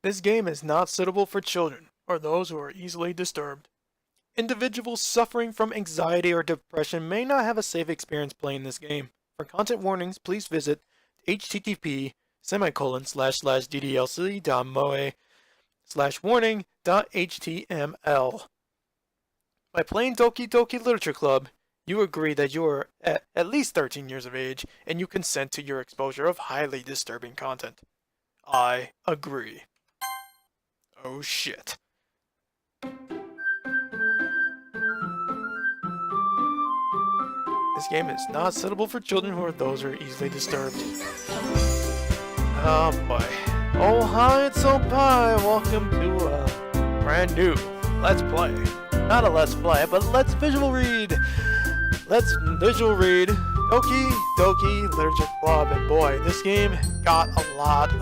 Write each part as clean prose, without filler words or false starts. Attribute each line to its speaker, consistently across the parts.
Speaker 1: This game is not suitable for children or those who are easily disturbed. Individuals suffering from anxiety or depression may not have a safe experience playing this game. For content warnings, please visit http://ddlc.moe/warning.html. By playing Doki Doki Literature Club, you agree that you are at least 13 years of age and you consent to your exposure of highly disturbing content. I agree. Oh shit. This game is not suitable for children who are those who are easily disturbed. Oh boy. Oh hi, it's Opie. Welcome to a brand new Let's Play. Not a Let's Play, but Let's Visual Read. Let's Visual Read Doki Doki Literature Club. And boy, this game got a lot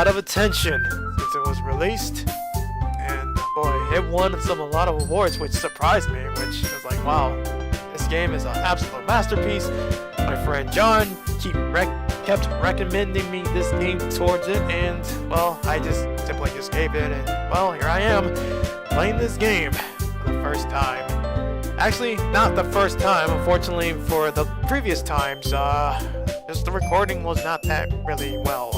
Speaker 1: of attention since it was released. And boy, it won a lot of awards, which surprised me, which was like, wow, this game is an absolute masterpiece. My friend John kept recommending me this game towards it, and well, I just simply gave it, and well, here I am, playing this game for the first time. Actually, not the first time, unfortunately, for the previous times, just the recording was not that really well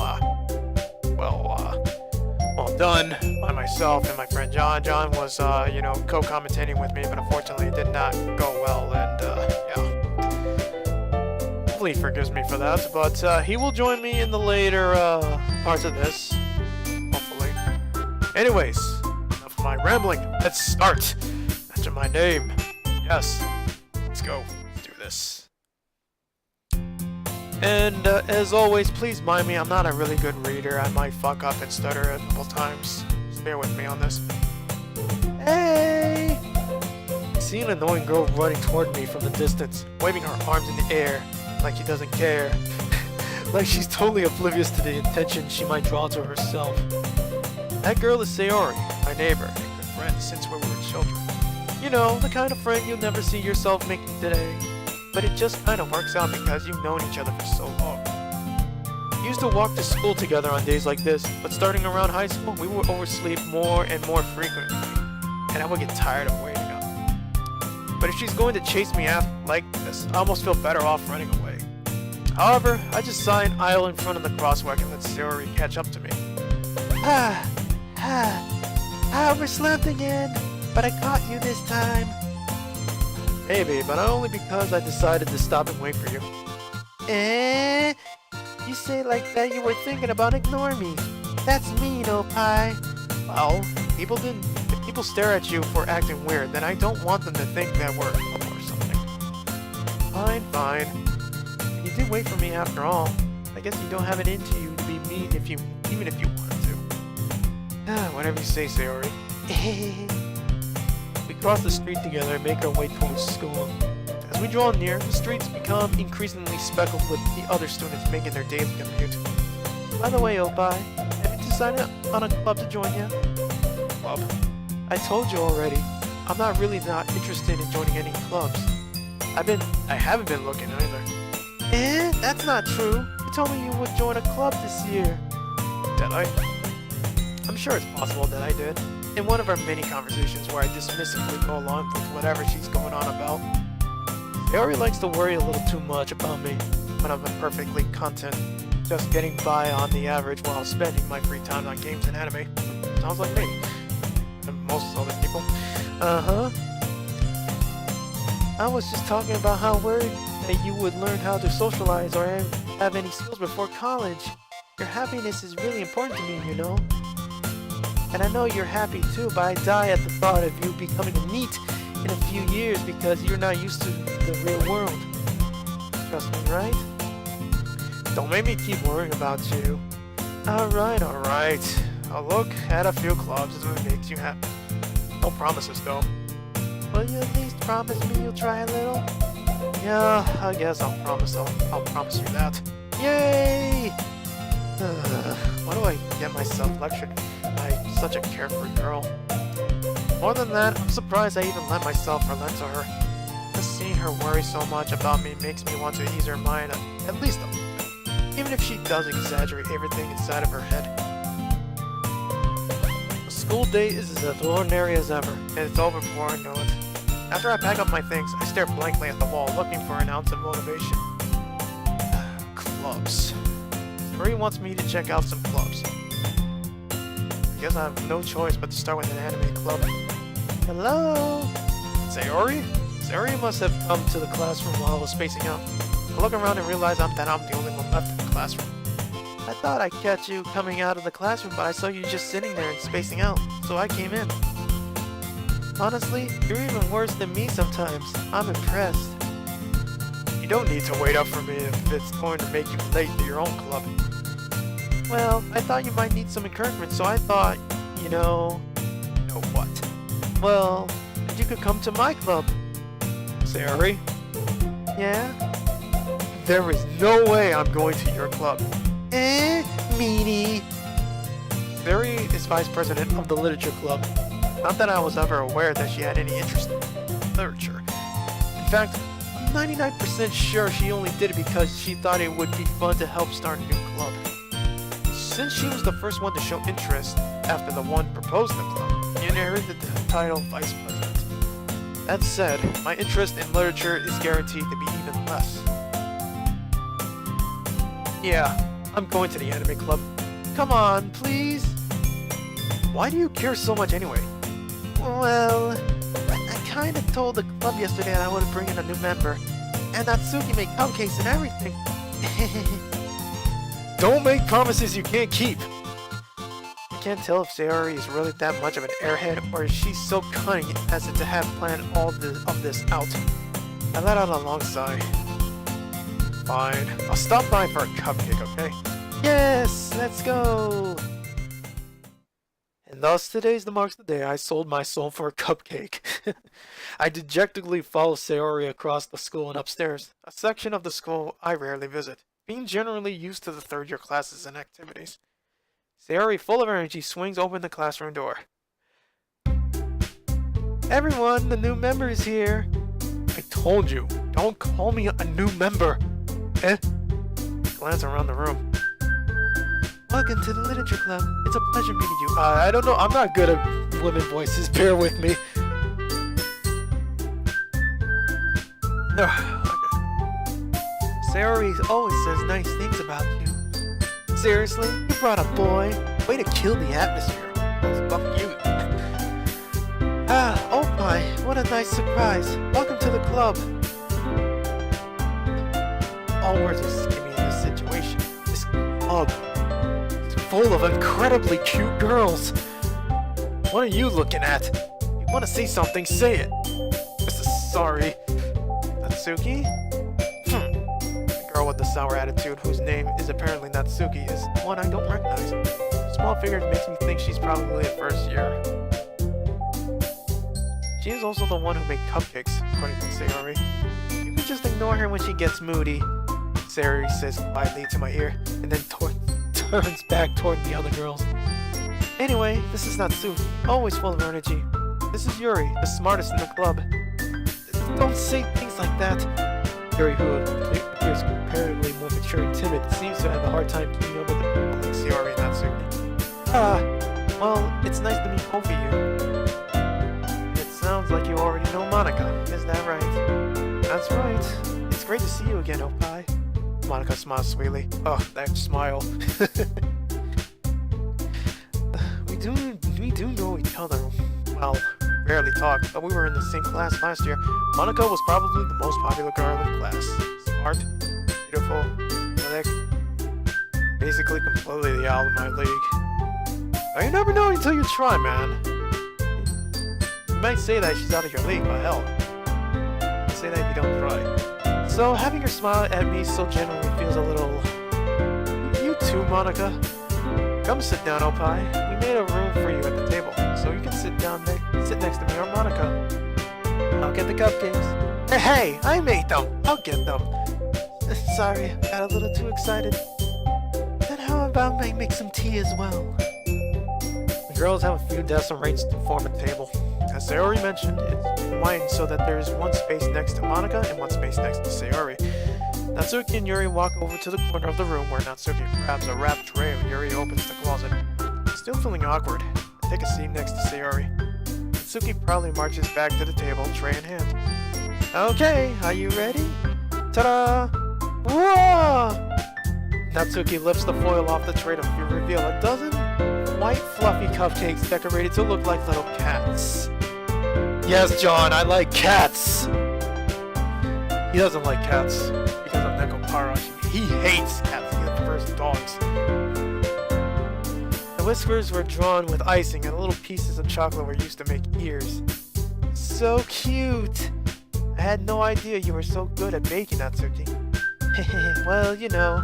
Speaker 1: done by myself and my friend John. John was, co-commentating with me, but unfortunately it did not go well, and, yeah. Hopefully he forgives me for that, but, he will join me in the later, parts of this. Hopefully. Anyways, enough of my rambling. Let's start. Mention my name. Yes. Let's go. Let's do this. And as always, please mind me, I'm not a really good reader. I might fuck up and stutter a couple times. Just bear with me on this. Hey! I see an annoying girl running toward me from the distance, waving her arms in the air like she doesn't care. Like she's totally oblivious to the attention she might draw to herself. That girl is Sayori, my neighbor and good friend since we were children. You know, the kind of friend you'll never see yourself making today. But it just kind of works out because you've known each other for so long. We used to walk to school together on days like this, but starting around high school, we would oversleep more and more frequently, and I would get tired of waiting up. But if she's going to chase me after like this, I almost feel better off running away. However, I just sigh and idle in front of the crosswalk and let Sayori catch up to me. I overslept again, but I caught you this time. Maybe, but only because I decided to stop and wait for you. You say like that you were thinking about ignoring me. That's mean, Opie. Well, if people stare at you for acting weird, then I don't want them to think that we're a couple or something. Fine. You did wait for me after all. I guess you don't have it into you to be mean even if you wanted to. Whatever you say, Sayori. We cross the street together and make our way towards school. As we draw near, the streets become increasingly speckled with the other students making their daily commute. By the way, Opie, have you decided on a club to join yet? Club? I told you already. I'm not interested in joining any clubs. I haven't been looking either. That's not true. You told me you would join a club this year. Did I? I'm sure it's possible that I did. In one of our many conversations where I dismissively go along with whatever she's going on about. Sayori likes to worry a little too much about me when I'm perfectly content, just getting by on the average while spending my free time on games and anime. Sounds like me. And most other people. I was just talking about how worried that you would learn how to socialize or have any skills before college. Your happiness is really important to me, you know. And I know you're happy too, but I die at the thought of you becoming a NEET in a few years because you're not used to the real world. Trust me, right? Don't make me keep worrying about you. Alright. I'll look at a few clubs as it makes you happy. No promises though. Will you at least promise me you'll try a little? Yeah, I guess I'll promise you that. Yay! Why do I get myself lectured by such a carefree girl? More than that, I'm surprised I even let myself relent to her. Just seeing her worry so much about me makes me want to ease her mind at least a little bit. even if she does exaggerate everything inside of her head. The school day is as ordinary as ever, and it's over before I know it. After I pack up my things, I stare blankly at the wall, looking for an ounce of motivation. Clubs. Marie wants me to check out some clubs. I guess I have no choice but to start with an anime club. Hello? Sayori? Sayori must have come to the classroom while I was spacing out. I look around and realize that I'm the only one left in the classroom. I thought I'd catch you coming out of the classroom, but I saw you just sitting there and spacing out, so I came in. Honestly, you're even worse than me sometimes. I'm impressed. You don't need to wait up for me if it's going to make you late to your own club. Well, I thought you might need some encouragement, so I thought, you know... Know what? Well, you could come to my club. Sayori? Yeah? There is no way I'm going to your club. Meanie. Sayori is vice president of the literature club. Not that I was ever aware that she had any interest in literature. In fact, I'm 99% sure she only did it because she thought it would be fun to help start a new club. Since she was the first one to show interest after the one proposed in the club, she inherited the title vice president. That said, my interest in literature is guaranteed to be even less. Yeah, I'm going to the anime club. Come on, please. Why do you care so much anyway? Well, I kinda told the club yesterday that I would bring in a new member, and Natsuki made cupcakes and everything. Don't make promises you can't keep! I can't tell if Sayori is really that much of an airhead, or is she so cunning as to have planned all of this out. I let out a long sigh. Fine, I'll stop by for a cupcake, okay? Yes, let's go! And thus today's marks the day I sold my soul for a cupcake. I dejectedly follow Sayori across the school and upstairs, a section of the school I rarely visit, being generally used to the third-year classes and activities. Sayori, full of energy, swings open the classroom door. Everyone, the new member is here. I told you, don't call me a new member. Glance around the room. Welcome to the literature club. It's a pleasure meeting you. I don't know, I'm not good at women voices, bear with me. Okay. Sayori always says nice things about you. Seriously? You brought a boy? Way to kill the atmosphere. Oh, fuck you. Oh my, what a nice surprise. Welcome to the club. All words escape me in this situation. This club is full of incredibly cute girls. What are you looking at? You want to say something, say it. Sorry. Natsuki? The girl with the sour attitude, whose name is apparently Natsuki, is one I don't recognize. Small figure makes me think she's probably a first year. She is also the one who made cupcakes, according to Sayori. You can just ignore her when she gets moody, Sayori says quietly to my ear, and then turns back toward the other girls. Anyway, this is Natsuki, always full of energy. This is Yuri, the smartest in the club. Don't say things like that. Yuri, who appears comparatively more mature and timid, seems to have a hard time keeping up with the people like Sayori and Natsuki. Well, it's nice to meet both of you. It sounds like you already know Monica, is that right? That's right. It's great to see you again, Oppai. Monica smiles sweetly. Oh, that smile. we do know each other. Well, we barely talk, but we were in the same class last year. Monica was probably the most popular girl in class. Smart, beautiful, athletic, basically completely out of my league. Now, you never know until you try, man. You might say that she's out of your league, but hell, you say that if you don't try. So having her smile at me so genuinely feels a little... You too, Monica. Come sit down, Oppai. We made a room for you at the table, so you can sit next to me or Monica. I'll get the cupcakes. Hey, I made them. I'll get them. Sorry, I got a little too excited. Then how about I make some tea as well? The girls have a few desks arranged to form a table. As Sayori mentioned, it's widened so that there is one space next to Monica and one space next to Sayori. Natsuki and Yuri walk over to the corner of the room where Natsuki grabs a wrapped tray and Yuri opens the closet. Still feeling awkward, I take a seat next to Sayori. Natsuki proudly marches back to the table, tray in hand. Okay, are you ready? Ta-da! Whoa! Natsuki lifts the foil off the tray to reveal a dozen white fluffy cupcakes decorated to look like little cats. Yes, John, I like cats! He doesn't like cats because of Neko Parashi. He hates cats. He prefers dogs. The whiskers were drawn with icing and little pieces of chocolate were used to make ears. So cute! I had no idea you were so good at baking, Natsuki. Well, you know,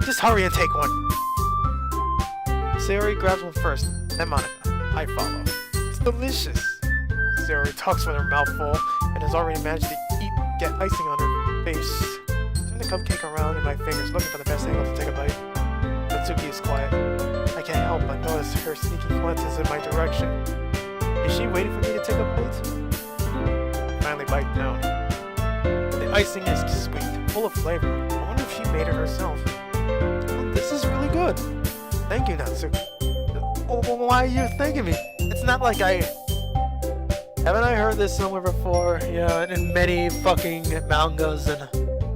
Speaker 1: just hurry and take one. Sayori grabs one first, then Monica. I follow. It's delicious. Sayori talks with her mouth full and has already managed to get icing on her face. Turn the cupcake around in my fingers, looking for the best angle to take a bite. Natsuki is quiet. I can't help but notice her sneaky glances in my direction. Is she waiting for me to take a bite? I finally bite down. The icing is sweet, full of flavor. I wonder if she made it herself. Oh, this is really good. Thank you, Natsuki. Why are you thanking me? It's not like haven't I heard this somewhere before? Yeah, in many fucking mangas and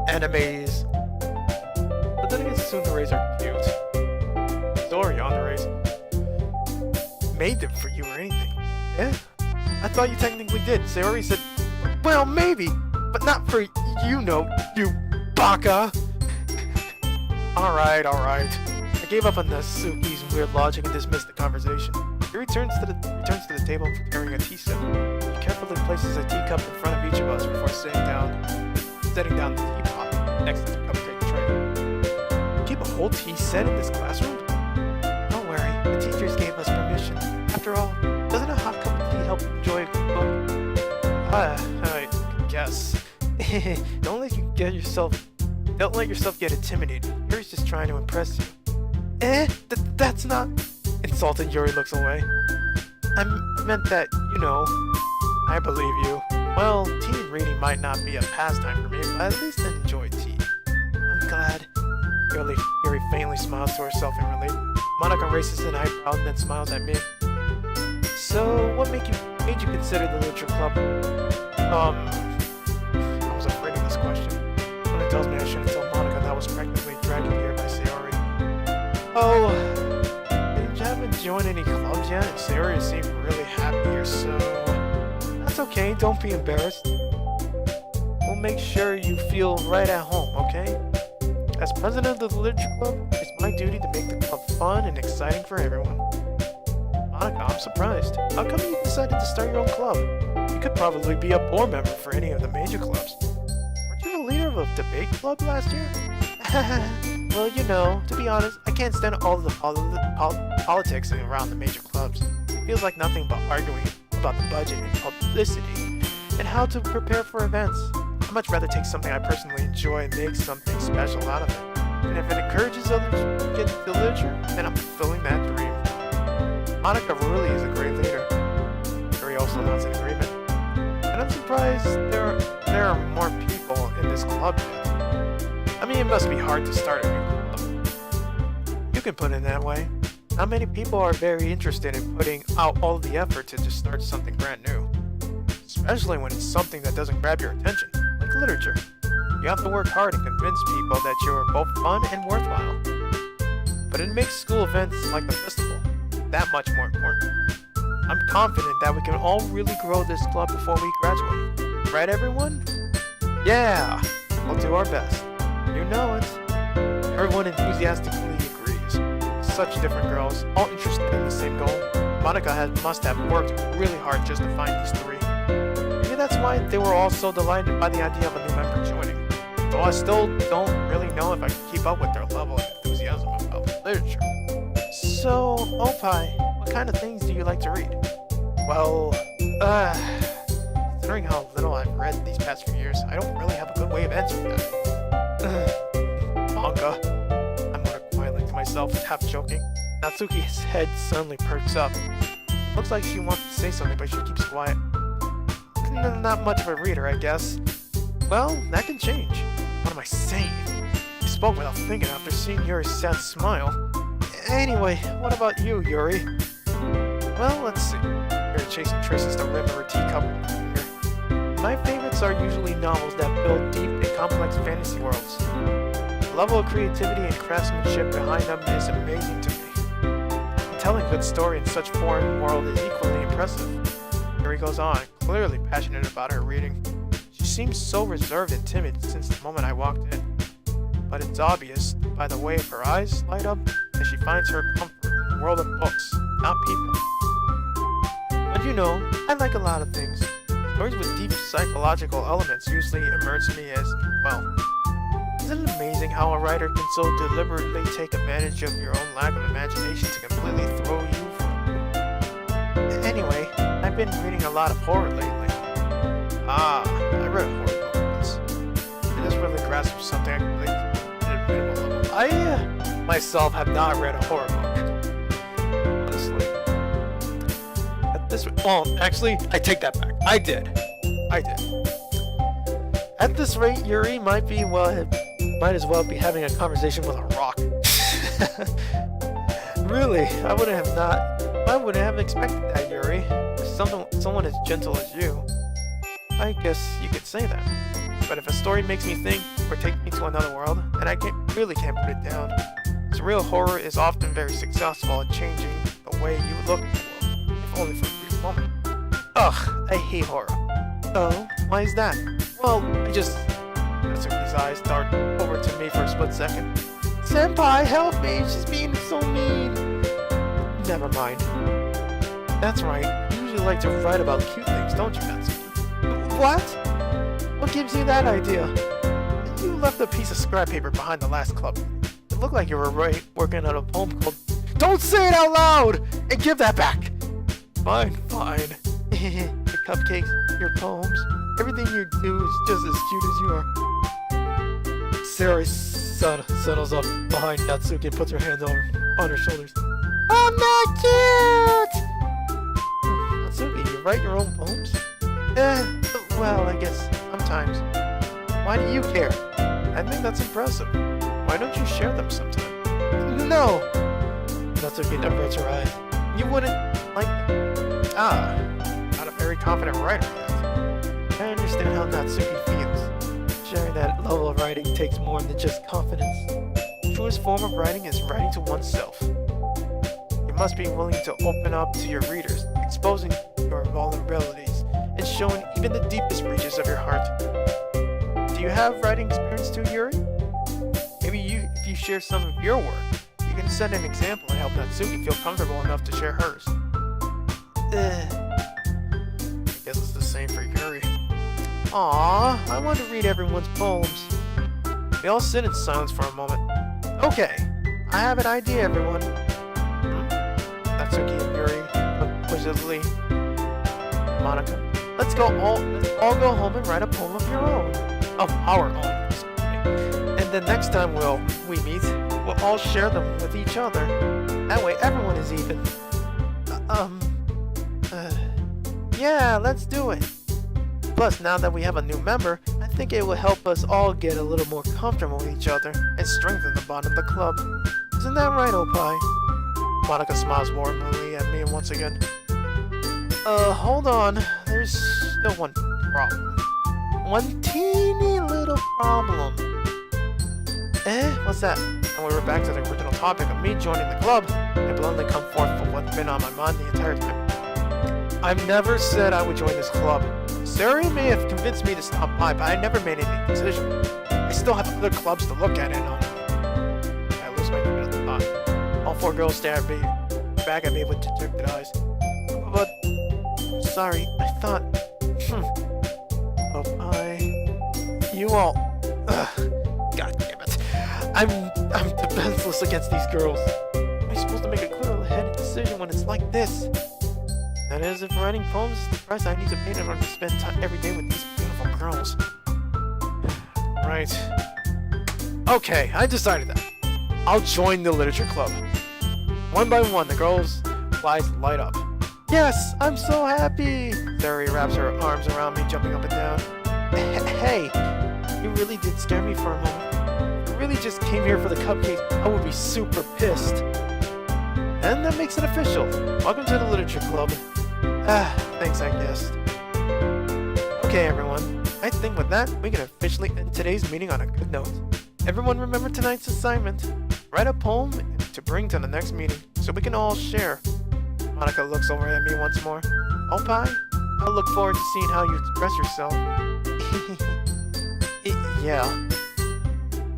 Speaker 1: animes. But then again, Tsunderes are cute. Story Yanderes made them for you or anything. Yeah? I thought you technically did. Sayori said, well, maybe, but not for you baka. Alright. I gave up on Natsuki's weird logic and dismissed the conversation. He returns to the table carrying a tea set. He carefully places a teacup in front of each of us before setting down the teapot next to the cupcake tray. Keep a whole tea set in this classroom? Don't worry, the teachers gave us permission. After all, doesn't a hot cup of tea help you enjoy a good book? I guess. Don't let yourself get intimidated. Yuri's just trying to impress you. That's not... Insulted, Yuri looks away. I meant that, I believe you. Well, tea and reading might not be a pastime for me, but at least I enjoy tea. I'm glad. Yuri faintly smiles to herself in relief. Monica raises an eyebrow and then smiles at me. So, what made you consider the literature club? I was afraid of this question. When it tells me I shouldn't tell Monica that was practically dragged here by Sayori. Oh, you haven't joined any clubs yet, and Sayori seemed really happy here, so... That's okay, don't be embarrassed. We'll make sure you feel right at home, okay? As president of the literature club, it's my duty to make the club fun and exciting for everyone. Monica, I'm surprised. How come you decided to start your own club? You could probably be a board member for any of the major clubs. Weren't you the leader of a debate club last year? Well, to be honest, I can't stand all of the politics around the major clubs. It feels like nothing but arguing about the budget and publicity and how to prepare for events. I'd much rather take something I personally enjoy and make something special out of it. And if it encourages others to get into literature, then I'm fulfilling that dream. Monica really is a great leader. Yuri also nods in agreement. And I'm surprised there are more people in this club yet. I mean, it must be hard to start a new club. You can put it that way. Not many people are very interested in putting out all the effort to just start something brand new. Especially when it's something that doesn't grab your attention, like literature. You have to work hard and convince people that you are both fun and worthwhile. But it makes school events like the festival that much more important. I'm confident that we can all really grow this club before we graduate. Right, everyone? Yeah! We'll do our best. You know it. Everyone enthusiastically agrees. Such different girls, all interested in the same goal. Monica must have worked really hard just to find these three. Maybe that's why they were all so delighted by the idea of a new member joining. Though I still don't really know if I can keep up with their level of enthusiasm about literature. So, Opie, what kind of things do you like to read? Well, considering how little I've read these past few years, I don't really have a good way of answering that. Manga. I mutter quietly to myself, half joking. Natsuki's head suddenly perks up. Looks like she wants to say something, but she keeps quiet. Not much of a reader, I guess. Well, that can change. What am I saying? spoke without thinking after seeing Yuri's sad smile. Anyway, what about you, Yuri? Well, let's see. Yuri traces the rim of her teacup. My favorites are usually novels that build deep and complex fantasy worlds. The level of creativity and craftsmanship behind them is amazing to me. Telling a good story in such foreign world is equally impressive. Yuri goes on, clearly passionate about her reading. She seems so reserved and timid since the moment I walked in. But it's obvious by the way her eyes light up that she finds her comfort in the world of books, not people. But you know, I like a lot of things. Stories with deep psychological elements usually emerge to me as, well, isn't it amazing how a writer can so deliberately take advantage of your own lack of imagination to completely throw you for... Anyway, I've been reading a lot of horror lately. I read a horror book once. It just really grasps something I can relate to at a minimal level. I, myself, have not read a horror book. Honestly. Well, actually, I take that back. I did. At this rate, Yuri might as well be having a conversation with a rock. Really, I wouldn't have expected that, Yuri. Someone as gentle as you. I guess you could say that. But if a story makes me think or takes me to another world, then I really can't put it down. Surreal horror is often very successful at changing the way you look at the world, if only for a brief moment. Ugh, I hate horror. Oh, why is that? Well, Natsuki's eyes dart over to me for a split second. Senpai, help me! She's being so mean! Never mind. That's right, you usually like to write about cute things, don't you, Natsuki? What? What gives you that idea? You left a piece of scrap paper behind the last club. It looked like you were working on a poem called... Don't say it out loud! And give that back! Fine. Your cupcakes, your poems, everything you do is just as cute as you are. Sari settles up behind Natsuki and puts her hands on her shoulders. I'm not cute! Natsuki, you write your own poems? Well, I guess sometimes. Why do you care? I think that's impressive. Why don't you share them sometime? No! Natsuki averts her eyes. You wouldn't like them. Not a very confident writer yet. I understand how Natsuki feels. Sharing that level of writing takes more than just confidence. The truest form of writing is writing to oneself. You must be willing to open up to your readers, exposing your vulnerabilities, and showing even the deepest reaches of your heart. Do you have writing experience too, Yuri? Maybe if you share some of your work, you can set an example and help Natsuki feel comfortable enough to share hers. I guess it's the same for Yuri. Aww, I want to read everyone's poems. We all sit in silence for a moment. Okay, I have an idea, everyone. Natsuki and Yuri look quizzically. Monica, let's all go home and write a poem of your own. Of our own, excuse me. And then next time we meet, we'll all share them with each other. That way everyone is even. Yeah, let's do it. Plus, now that we have a new member, I think it will help us all get a little more comfortable with each other and strengthen the bond of the club. Isn't that right, Opie? Monica smiles warmly at me once again. Hold on. There's still one problem. One teeny little problem. What's that? And we're back to the original topic of me joining the club. I bluntly come forth for what's been on my mind the entire time. I've never said I would join this club. Sari may have convinced me to stop by, but I never made any decision. I still have other clubs to look at, and I lose my train of thought. All four girls stare back at me with dejected eyes. But sorry, I thought. You all. God damn it! I'm defenseless against these girls. Am I supposed to make a clear-headed decision when it's like this? That is, if writing poems is the price I need to pay in order to spend time every day with these beautiful girls. Right. Okay, I decided that. I'll join the literature club. One by one, the girls' eyes light up. Yes, I'm so happy! Sari wraps her arms around me, jumping up and down. Hey, you really did scare me for a moment. For really just came here for the cupcake, I would be super pissed. And that makes it official. Welcome to the Literature Club. Thanks, I guess. Okay, everyone. I think with that, we can officially end today's meeting on a good note. Everyone remember tonight's assignment. Write a poem to bring to the next meeting, so we can all share. Monika looks over at me once more. Opie, I look forward to seeing how you express yourself. Yeah.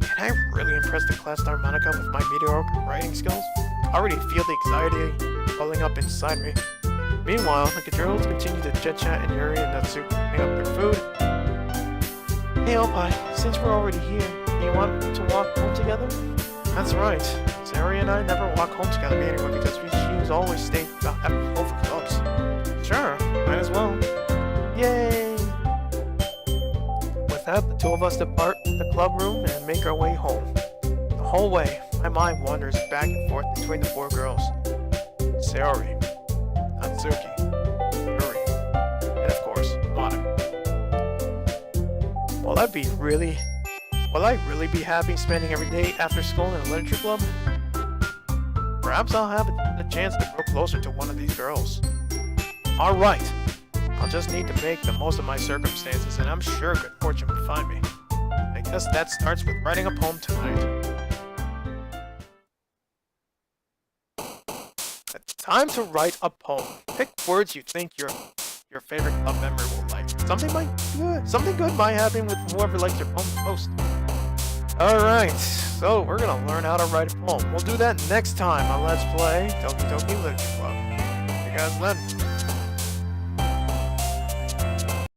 Speaker 1: Can I really impress the class star Monika with my mediocre writing skills? I already feel the anxiety bubbling up inside me. Meanwhile, the girls continue to chit-chat and Yuri and Natsuki cleaning up their food. Hey Opie, since we're already here, do you want to walk home together? That's right. Sayori and I never walk home together anyway because she always stayed at both clubs. Sure, might as well. Yay! With that, the two of us depart the club room and make our way home. The whole way, my mind wanders back and forth between the four girls. Sayori, Natsuki, Yuri, and of course, Monika. Will I really be happy spending every day after school in a literature club? Perhaps I'll have a chance to grow closer to one of these girls. Alright, I'll just need to make the most of my circumstances and I'm sure good fortune will find me. I guess that starts with writing a poem tonight. It's time to write a poem. Pick words you think your favorite club member will like. Something good might happen with whoever likes your poem most. Alright, so we're gonna learn how to write a poem. We'll do that next time on Let's Play Doki Doki Literature Club. See you guys then.